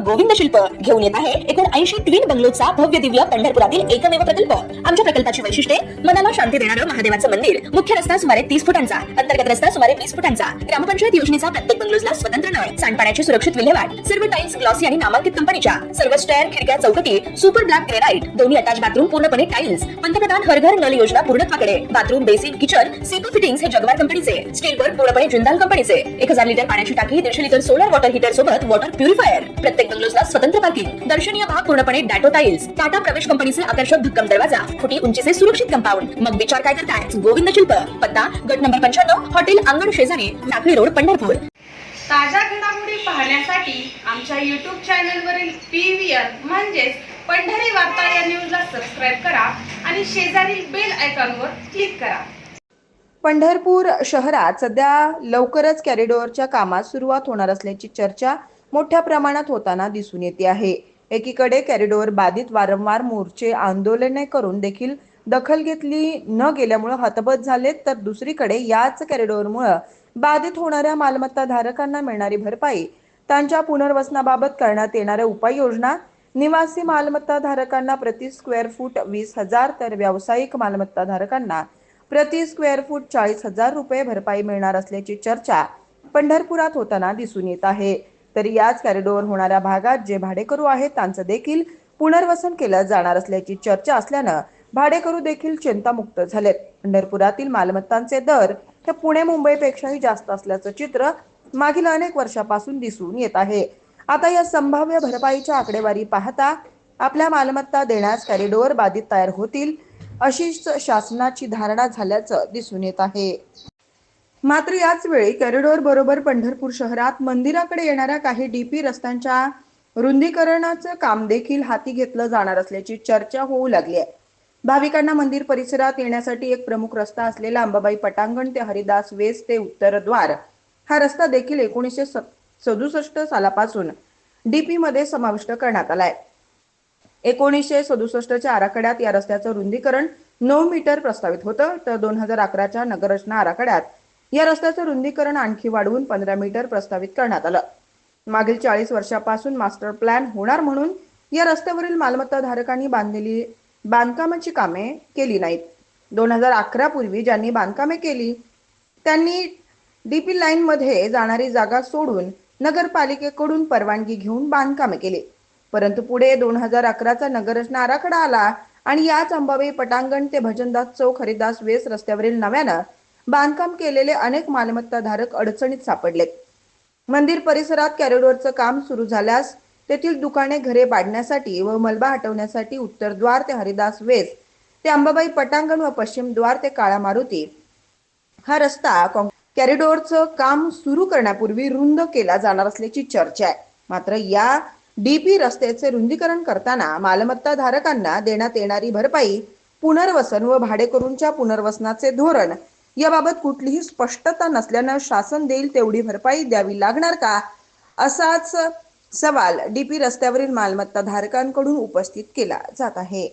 गोविंद शिल्प घेऊन येत आहे एकूण 80 ट्विन बंगलोचा भव्य दिव्य पंढरपुरातील एकमेव प्रकल्प। आमच्या प्रकल्पाची वैशिष्ट्ये मनाला शांती देणारं महादेवाचं मंदिर, मुख्य रस्ता सुमारे 30 फुटांचा, अंतर्गत रस्ता सुमारे 20 फुटांचा, ग्रामपंचायत योजनेचा प्रत्येक बंगलोजला स्वतंत्र नळ, सांडपाण्याची सुरक्षित विल्हेवाट, सर्व टाइल्स ग्लॉसी आणि नामांकित कंपनीच्या, सर्व स्टेअर, खिडक्या, चौकटी सुपर ब्लॅक ग्रेनाइट, दोन्ही अटॅच बाथरूम पूर्णपणे टाइल्स, पंतप्रधान हर घर नल योजना पूर्णत्वाकडे, bathroom, basin, kitchen, CP fittings हे जगवार कंपनीचे, स्टील वर्क पूर्णपणे जिंदाल कंपनीचे, 1000 लिटर पाण्याची टाकी, 150 लिटर सोलर वॉटर हीटर सोबत वॉटर प्युरिफायर, प्रत्येक बंगलोजला स्वतंत्र पार्किंग, दर्शनीय भाग पूर्णपणे डॅटो टाइल्स, टाटा प्रवेश कंपनीचे आकर्षक भक्कम दरवाजा, फुटी उंचीचे सुरक्षित कंपाऊंड। मग विचार काय करताय? गोविंद शिल्प, पत्ता गट नंबर 95, हॉटेल अंगण शेजारी, टाकळी रोड, पंढरपूर। ताज्या घडामोडी पाहण्यासाठी आमच्या YouTube चॅनलवरील PVR म्हणजेच पंढरी वार्ता या न्यूजला सबस्क्राइब करा आणि शेजारील बेल आयकॉनवर क्लिक करा। पंढरपूर शहरात सध्या लवकरच कॉरिडॉरच्या कामास सुरुवात होणार असल्याची चर्चा मोठ्या प्रमाणात होताना दिसून येते आहे। एकीकडे कॉरिडॉर बाधित वारंवार मोर्चे आंदोलने करून देखील दखल घेतली न गेल्यामुळे हतबल झालेत, तर दुसरीकडे याच कॉरिडॉरमुळे बाधित होणाऱ्या मालमत्ता धारकांना मिळणारी भरपाई, त्यांच्या पुनर्वसनाबाबत करण्यात येणाऱ्या उपाययोजना, निवासी मालमत्ता धारकांना प्रति स्क्वेअर फूट 20,000 तर व्यावसायिक मालमत्ता धारकांना प्रति स्क्वेअर फूट 40,000 रुपये भरपाई मिळणार असल्याची चर्चा पंढरपुरात होताना दिसून येत आहे। तर याच कॉरिडॉर होणाऱ्या भागात जे भाडेकरू आहेत त्यांचं देखील पुनर्वसन केलं जाणार असल्याची चर्चा असल्यानं भाडेकरू देखील चिंतामुक्त झालेत। पंढरपुरातील मालमत्तांचे दर हे पुणे मुंबईपेक्षाही जास्त असल्याचं चित्र मागील अनेक वर्षापासून दिसून येत आहे। आता या संभाव्य भरपाईच्या आकडेवारी पाहता आपल्या मालमत्ता देण्यास कॉरिडॉर बाधित तयार होतील अशीच शासनाची धारणा झाल्याचं दिसून येत आहे। मात्र याच वेळी कॉरिडॉर बरोबर पंढरपूर शहरात मंदिराकडे येणाऱ्या काही डीपी रस्त्यांच्या रुंदीकरणाचं काम देखील हाती घेतलं जाणार असल्याची चर्चा होऊ लागली आहे। भाविकांना मंदिर परिसरात येण्यासाठी एक प्रमुख रस्ता असलेला अंबाबाई पटांगण ते हरिदास वेस ते उत्तरद्वार हा रस्ता देखील 1967 सालापासून डीपी मध्ये समाविष्ट करण्यात आलाय। 1967च्या आराखड्यात या रस्त्याचं रुंदीकरण 9 मीटर प्रस्तावित होतं, तर 2011च्या नगररचना आराखड्यात या रस्त्याचं रुंदीकरण आणखी वाढवून 15 मीटर प्रस्तावित करण्यात आलं। मागील 40 वर्षापासून मास्टर प्लॅन होणार म्हणून या रस्त्यावरील मालमत्ता धारकांनी बांधलेली बांधकामाची कामे केली नाहीत। 2011 पूर्वी ज्यांनी बांधकामे केली त्यांनी डीपी लाईन मध्ये जाणारी जागा सोडून नगरपालिकेकडून परवानगी घेऊन बांधकामे केली, परंतु पुढे 2011चा नगररचना आराखडा आला आणि याच अंबाबाई पटांगण ते भजनदास चौक हरिदास वेस रस्त्यावरील नव्यानं बांधकाम केलेले अनेक मालमत्ता धारक अडचणीत सापडलेत। मंदिर परिसरात कॉरिडॉरचं काम सुरू झाल्यास तेथील दुकाने, घरे पाडण्यासाठी व मलबा हटवण्यासाठी उत्तरद्वार ते हरिदास वेस ते अंबाबाई पटांगण व पश्चिम द्वार ते काळा मारुती हा रस्ता कॉरिडॉरचं काम सुरू करण्यापूर्वी रुंद केला जाणार असल्याची चर्चा आहे। मात्र या डीपी रस्त्याचे रुंदीकरण करताना मालमत्ता धारकांना देण्यात येणारी भरपाई, पुनर्वसन व भाडेकरूंच्या पुनर्वसनाचे धोरण याबाबत कुठलीही स्पष्टता नसल्यानं शासन देईल तेवढी भरपाई द्यावी लागणार का, असाच सवाल डीपी रस्त्यावरील मालमत्ता धारकांकडून उपस्थित केला जात आहे।